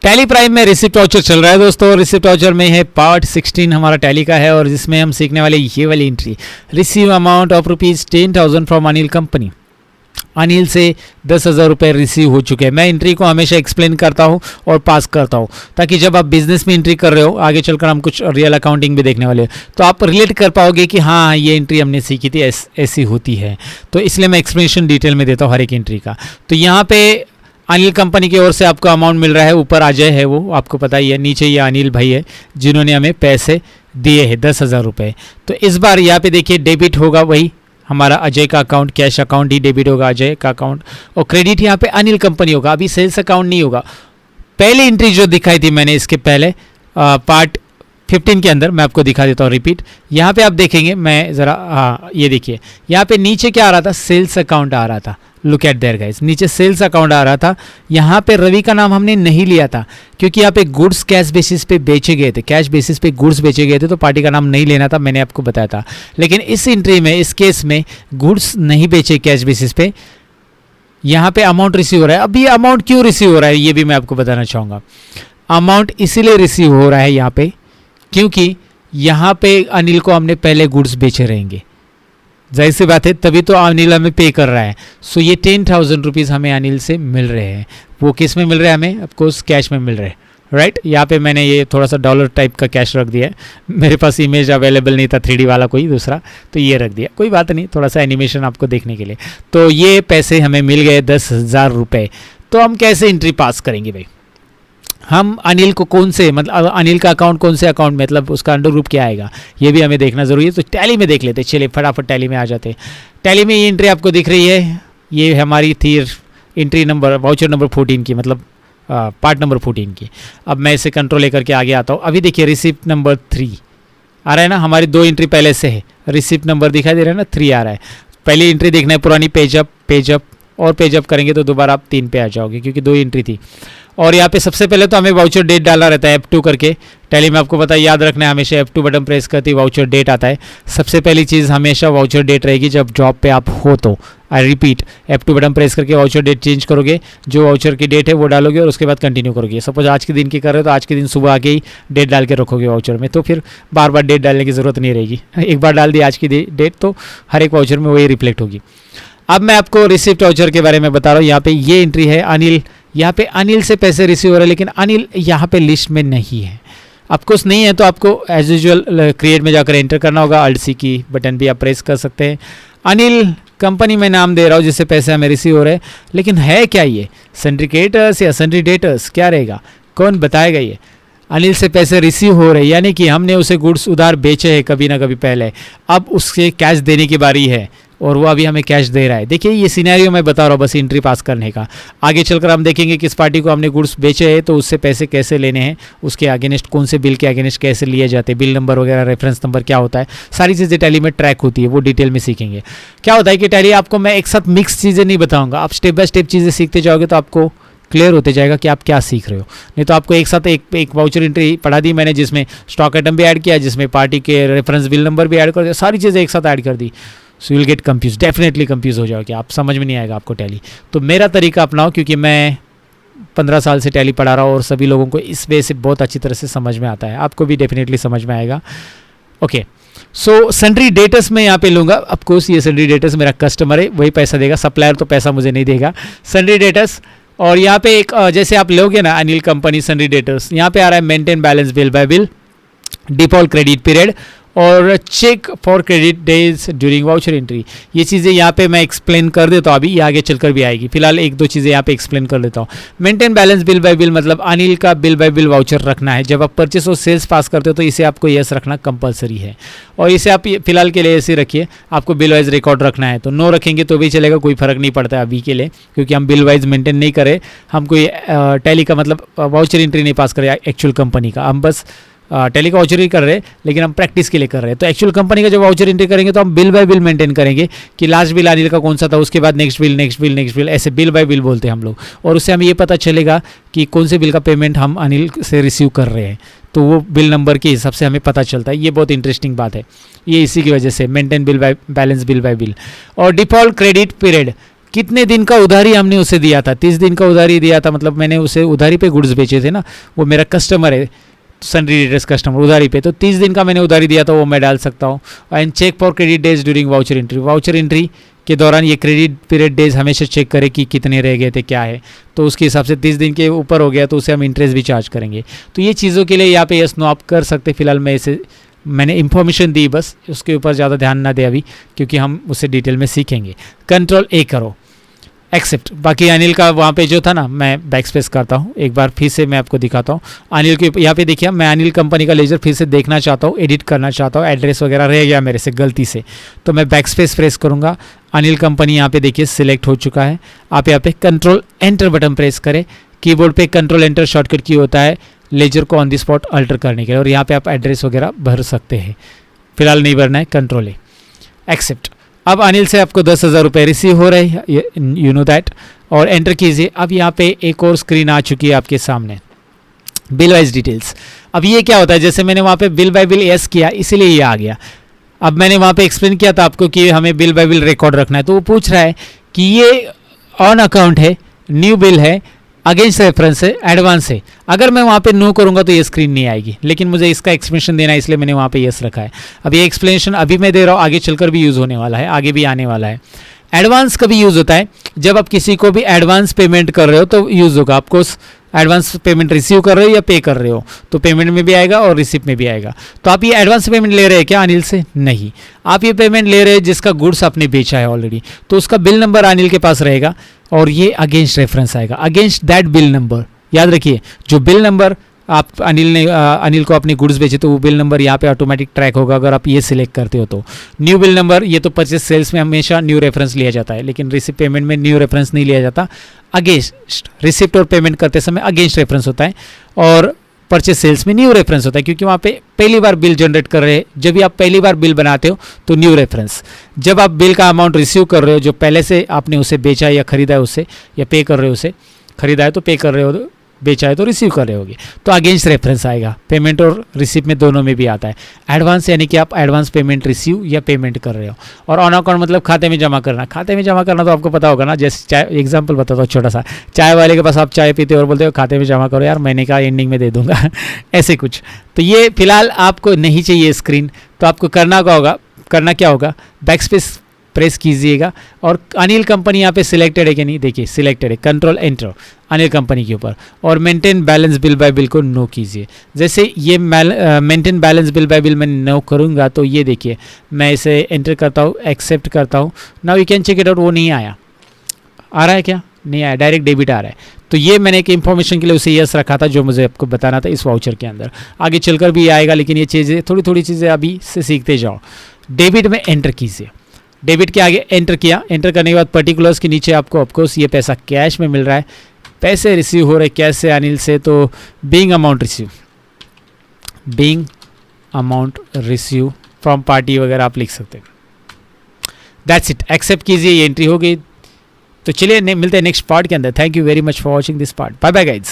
Tally prime में receipt voucher चल रहा है दोस्तों। रिसिप्ट वाउचर में है पार्ट 16 हमारा टैली का है और जिसमें हम सीखने वाले ये वाली entry, receive amount of ₹10,000 from Anil company. Anil से 10,000 रुपये रिसीव हो चुके हैं। मैं एंट्री को हमेशा एक्सप्लेन करता हूँ और पास करता हूँ ताकि जब आप बिजनेस में एंट्री कर रहे हो, आगे चलकर हम कुछ रियल अकाउंटिंग भी देखने वाले हैं, तो आप रिलेट कर पाओगे कि हाँ ये एंट्री हमने सीखी थी, ऐसी होती है। तो इसलिए मैं एक्सप्लेनेशन डिटेल में देता हूँ हर एक एंट्री का। तो यहाँ पे अनिल कंपनी की ओर से आपको अमाउंट मिल रहा है। ऊपर अजय है, वो आपको पता ही है। नीचे ये अनिल भाई है जिन्होंने हमें पैसे दिए हैं 10,000 रुपये। तो इस बार यहाँ पे देखिए डेबिट होगा वही हमारा अजय का अकाउंट, कैश अकाउंट ही डेबिट होगा अजय का अकाउंट, और क्रेडिट यहाँ पे अनिल कंपनी होगा। अभी सेल्स अकाउंट नहीं होगा। पहली एंट्री जो दिखाई थी मैंने इसके पहले पार्ट 15 के अंदर, मैं आपको दिखा देता हूँ रिपीट। यहाँ पे आप देखेंगे, मैं ज़रा हाँ ये देखिए यहाँ पे नीचे क्या आ रहा था, सेल्स अकाउंट आ रहा था। लुक एट देयर गाइस, नीचे सेल्स अकाउंट आ रहा था। यहाँ पे रवि का नाम हमने नहीं लिया था क्योंकि यहाँ पे गुड्स कैश बेसिस पे बेचे गए थे, कैश बेसिस पे गुड्स बेचे गए थे, तो पार्टी का नाम नहीं लेना था, मैंने आपको बताया था। लेकिन इस एंट्री में, इस केस में गुड्स नहीं बेचे कैश बेसिस पे, यहाँ पे अमाउंट रिसीव हो रहा है। अब ये अमाउंट क्यों रिसीव हो रहा है ये भी मैं आपको बताना चाहूँगा। अमाउंट इसीलिए रिसीव हो रहा है यहाँ पे क्योंकि यहाँ पे अनिल को हमने पहले गुड्स बेचे रहेंगे, जाहिर सी बात है, तभी तो अनिल हमें पे कर रहा है। सो ये 10,000 रुपीज़ हमें अनिल से मिल रहे हैं। वो किस में मिल रहे हैं हमें? ऑफकोर्स कैश में मिल रहे हैं, राइट। यहाँ पे मैंने ये थोड़ा सा डॉलर टाइप का कैश रख दिया है। मेरे पास इमेज अवेलेबल नहीं था 3D वाला कोई दूसरा, तो ये रख दिया, कोई बात नहीं, थोड़ा सा एनिमेशन आपको देखने के लिए। तो ये पैसे हमें मिल गए 10,000 रुपये। तो हम कैसे एंट्री पास करेंगे भाई? हम अनिल को कौन से, मतलब अनिल का अकाउंट कौन से अकाउंट, मतलब उसका अंडर ग्रुप क्या आएगा, ये भी हमें देखना ज़रूरी है। तो टैली में देख लेते हैं, चलिए फटाफट टैली में आ जाते हैं। टैली में ये एंट्री आपको दिख रही है, ये हमारी थी एंट्री नंबर, वाउचर नंबर 14 की, मतलब पार्ट नंबर 14 की। अब मैं इसे कंट्रोल लेकर के आगे आता हूँ। अभी देखिए रिसिप्ट नंबर 3 आ रहा है ना, हमारी 2 एंट्री पहले से है। रिसिप्ट नंबर दिखाई दे रहा है ना, 3 आ रहा है। पहली एंट्री देखना है पुरानी, पेज अप और पेज अप करेंगे तो दोबारा आप 3 पे आ जाओगे क्योंकि 2 एंट्री थी। और यहाँ पे सबसे पहले तो हमें वाउचर डेट डालना रहता है F2 करके। टैली में आपको पता है, याद रखना है, हमेशा F2 बटन प्रेस करते ही वाउचर डेट आता है। सबसे पहली चीज़ हमेशा वाउचर डेट रहेगी जब जॉब पे आप हो। तो I repeat, F2 button press करके वाउचर डेट चेंज करोगे, जो वाउचर की डेट है वो डालोगे और उसके बाद कंटिन्यू करोगे। सपोज आज के दिन की कर रहे हो तो आज के दिन सुबह आके ही डेट डाल के रखोगे वाउचर में, तो फिर बार बार डेट डालने की ज़रूरत नहीं रहेगी। एक बार डाल दी आज की डेट तो हर एक वाउचर में वही रिफ्लेक्ट होगी। अब मैं आपको रिसिप्ट वाउचर के बारे में बता रहा हूँ। यहाँ पे ये एंट्री है अनिल, यहाँ पे अनिल से पैसे रिसीव हो रहे हैं, लेकिन अनिल यहाँ पे लिस्ट में नहीं है। ऑफकोर्स नहीं है तो आपको एज यूजुअल क्रिएट में जाकर एंटर करना होगा। Alt C की बटन भी आप प्रेस कर सकते हैं। अनिल कंपनी में नाम दे रहा हूँ जिससे पैसे हमें रिसीव हो रहे हैं, लेकिन है क्या ये? सन्ड्री क्रेडिटर्स या सन्ड्री डेटर्स, क्या रहेगा? कौन बताएगा? ये अनिल से पैसे रिसीव हो रहे हैं, यानी कि हमने उसे गुड्स उधार बेचे हैं कभी ना कभी पहले, अब उसके कैश देने की बारी है और वो अभी हमें कैश दे रहा है। देखिए ये सिनेरियो मैं बता रहा हूँ बस एंट्री पास करने का। आगे चलकर हम देखेंगे किस पार्टी को हमने गुड्स बेचे हैं तो उससे पैसे कैसे लेने हैं, उसके अगेंस्ट कौन से बिल के अगेंस्ट कैसे लिए जाते हैं, बिल नंबर वगैरह, रेफरेंस नंबर क्या होता है, सारी चीज़ें टैली में ट्रैक होती है, वो डिटेल में सीखेंगे। क्या होता है कि टैली आपको मैं एक साथ मिक्स चीज़ें नहीं बताऊँगा, आप स्टेप बाय स्टेप चीज़ें सीखते जाओगे तो आपको क्लियर होते जाएगा कि आप क्या सीख रहे हो। नहीं तो आपको एक साथ एक वाउचर एंट्री पढ़ा दी मैंने जिसमें स्टॉक आइटम भी ऐड किया, जिसमें पार्टी के रेफरेंस बिल नंबर भी ऐड कर दिया, सारी चीज़ें एक साथ ऐड कर दी। So will get confuse, definitely confuse हो जाओगे आप, समझ में नहीं आएगा आपको टैली। तो मेरा तरीका अपनाओ क्योंकि मैं 15 साल से टैली पढ़ा रहा हूँ और सभी लोगों को इस वे से बहुत अच्छी तरह से समझ में आता है, आपको भी डेफिनेटली समझ में आएगा। ओके, सो सन्ड्री डेटर्स में यहाँ पे लूँगा। ऑफकोर्स ये सन्ड्री डेटर्स मेरा कस्टमर है, वही पैसा देगा, सप्लायर तो पैसा मुझे नहीं देगा। सन्ड्री डेटर्स, और यहाँ पे एक जैसे आप लोगे ना अनिल कंपनी सन्ड्री डेटर्स, यहाँ पे आ रहा है maintain balance bill by bill, default credit period और check for credit days during voucher entry. ये चीज़ें यहाँ पे मैं एक्सप्लेन कर देता हूँ, अभी ये आगे चलकर भी आएगी। फिलहाल 1-2 चीज़ें यहाँ पे एक्सप्लेन कर देता हूँ। Maintain balance bill by bill मतलब अनिल का बिल बाय बिल वाउचर रखना है। जब आप परचेस और सेल्स पास करते हो तो इसे आपको यस रखना कंपलसरी है, और इसे आप फिलहाल के लिए ऐसे रखिए। आपको बिल वाइज रिकॉर्ड रखना है तो नो रखेंगे तो भी चलेगा, कोई फ़र्क नहीं पड़ता है अभी के लिए, क्योंकि हम बिल वाइज मेंटेन नहीं करें। हम कोई टैली का मतलब वाउचर एंट्री नहीं पास करें एक्चुअल कंपनी का, हम बस टैली का वाउचर ही कर रहे हैं, लेकिन हम प्रैक्टिस के लिए कर रहे हैं। तो एक्चुअल कंपनी का जब वाउचर एंट्री करेंगे तो हम बिल बाय बिल मेंटेन करेंगे कि लास्ट बिल अनिल का कौन सा था, उसके बाद next bill, next bill, next bill, ऐसे बिल बाय बिल बोलते हैं हम लोग। और उससे हमें ये पता चलेगा कि कौन से बिल का पेमेंट हम अनिल से रिसीव कर रहे हैं, तो वो बिल नंबर के हिसाब से हमें पता चलता है। ये बहुत इंटरेस्टिंग बात है, ये इसी की वजह से maintain bill by balance bill by bill. और डिफॉल्ट क्रेडिट पीरियड, कितने दिन का उधारी हमने उसे दिया था, 30 दिन का उधारी दिया था, मतलब मैंने उसे उधारी पे गुड्स बेचे थे ना, वो मेरा कस्टमर है, सन्ड्री डेटर्स कस्टमर उधारी पे, तो 30 दिन का मैंने उधारी दिया था, वो मैं डाल सकता हूँ। And check for credit days during voucher entry, voucher entry के दौरान ये क्रेडिट पीरियड डेज हमेशा चेक करें कि कितने रह गए थे, क्या है, तो उसके हिसाब से 30 दिन के ऊपर हो गया तो उसे हम इंटरेस्ट भी चार्ज करेंगे। तो ये चीज़ों के लिए यहाँ पे यस नो आप कर सकते। फिलहाल मैंने इन्फॉर्मेशन दी बस, उसके ऊपर ज़्यादा ध्यान ना दे अभी, क्योंकि हम उसे डिटेल में सीखेंगे। कंट्रोल ए करो, एक्सेप्ट। बाकी अनिल का वहाँ पे जो था ना, मैं बैक स्पेस करता हूँ, एक बार फिर से मैं आपको दिखाता हूँ। अनिल के यहाँ पे देखिए, मैं अनिल कंपनी का लेजर फिर से देखना चाहता हूँ, एडिट करना चाहता हूँ, एड्रेस वगैरह रह गया मेरे से गलती से, तो मैं बैक स्पेस प्रेस करूँगा। अनिल कंपनी यहाँ पे देखिए सिलेक्ट हो चुका है। आप यहाँ पे कंट्रोल एंटर बटन प्रेस करें। कीबोर्ड पे कंट्रोल एंटर शॉर्टकट की होता है लेजर को ऑन दी स्पॉट अल्टर करने के लिए, और यहाँ पे आप एड्रेस वगैरह भर सकते हैं। फिलहाल नहीं भरना है, कंट्रोल ए, एक्सेप्ट। अब अनिल से आपको 10,000 रुपये रिसीव हो रहे हैं, यू नो दैट, और एंटर कीजिए। अब यहाँ पे एक और स्क्रीन आ चुकी है आपके सामने, बिल वाइज डिटेल्स। अब ये क्या होता है, जैसे मैंने वहाँ पे बिल बाय बिल यस किया, इसीलिए ये आ गया। अब मैंने वहाँ पे एक्सप्लेन किया था आपको कि हमें बिल बाय बिल रिकॉर्ड रखना है, तो वो पूछ रहा है कि ये ऑन अकाउंट है, न्यू बिल है, अगेंस्ट रेफरेंस है, एडवांस है। अगर मैं वहाँ पे नो करूँगा तो ये स्क्रीन नहीं आएगी, लेकिन मुझे इसका एक्सप्लेनेशन देना है, इसलिए मैंने वहाँ पे यस रखा है। अब ये एक्सप्लेनेशन अभी मैं दे रहा हूँ, आगे चलकर भी यूज़ होने वाला है, आगे भी आने वाला है। एडवांस कभी यूज़ होता है जब आप किसी को भी एडवांस पेमेंट कर रहे हो तो यूज़ होगा। आपको एडवांस पेमेंट रिसीव कर रहे हो या पे कर रहे हो तो पेमेंट में भी आएगा और रिसिप्ट में भी आएगा। तो आप ये एडवांस पेमेंट ले रहे हैं क्या अनिल से? नहीं, आप ये पेमेंट ले रहे हैं जिसका गुड्स आपने बेचा है ऑलरेडी, तो उसका बिल नंबर अनिल के पास रहेगा और ये अगेंस्ट रेफरेंस आएगा, अगेंस्ट दैट बिल नंबर। याद रखिए, जो बिल नंबर आप अनिल को अपने गुड्स बेचे तो वो बिल नंबर यहाँ पे ऑटोमेटिक ट्रैक होगा अगर आप ये सिलेक्ट करते हो तो। न्यू बिल नंबर, ये तो परचेज सेल्स में हमेशा न्यू रेफरेंस लिया जाता है, लेकिन रिसिप्ट पेमेंट में न्यू रेफरेंस नहीं लिया जाता। अगेंस्ट, रिसिप्ट और पेमेंट करते समय अगेंस्ट रेफरेंस होता है और परचेज सेल्स में न्यू रेफरेंस होता है, क्योंकि वहाँ पे पहली बार बिल जनरेट कर रहे हैं। जब भी आप पहली बार बिल बनाते हो तो न्यू रेफरेंस, जब आप बिल का अमाउंट रिसीव कर रहे हो जो पहले से आपने उसे बेचा या खरीदा है उससे, या पे कर रहे हो उसे, खरीदा है तो पे कर रहे हो, बेचा है तो रिसीव कर रहे होगे, तो अगेंस्ट रेफरेंस आएगा। पेमेंट और रिसीव में दोनों में भी आता है। एडवांस यानी कि आप एडवांस पेमेंट रिसीव या पेमेंट कर रहे हो। और ऑन अकाउंट मतलब खाते में जमा करना। खाते में जमा करना तो आपको पता होगा ना, जैसे चाय, एग्जांपल बताता हूँ छोटा सा, चाय वाले के पास आप चाय पीते हो और बोलते हो खाते में जमा करो यार, महीने का एंडिंग में दे दूंगा ऐसे कुछ। तो ये फिलहाल आपको नहीं चाहिए स्क्रीन, तो आपको करना क्या होगा, बैक स्पेस प्रेस कीजिएगा और अनिल कंपनी यहाँ पे सिलेक्टेड है कि नहीं, देखिए सिलेक्टेड है, कंट्रोल एंटर अनिल कंपनी के ऊपर, और maintain balance bill by bill को नो कीजिए। जैसे ये maintain balance bill by bill मैं नो करूँगा तो ये देखिए मैं इसे एंटर करता हूँ, एक्सेप्ट करता हूँ। Now you can check it out, वो नहीं आया, आ रहा है क्या? नहीं आया, डायरेक्ट डेबिट आ रहा है। तो ये मैंने एक इन्फॉर्मेशन के लिए उसे यस रखा था जो मुझे आपको बताना था इस वाउचर के अंदर। आगे चलकर भी आएगा, लेकिन ये चीज़ें थोड़ी चीज़ें अभी से सीखते जाओ। डेबिट में एंटर कीजिए, डेबिट के आगे एंटर किया, एंटर करने के बाद पर्टिकुलर्स के नीचे आपको ऑफकोर्स ये पैसा कैश में मिल रहा है, पैसे रिसीव हो रहे कैश से अनिल से, तो being amount receive from party वगैरह आप लिख सकते हैं। दैट्स इट, एक्सेप्ट कीजिए, ये एंट्री हो गई। तो चलिए मिलते हैं नेक्स्ट पार्ट के अंदर। Thank you very much for watching this part. Bye bye guys.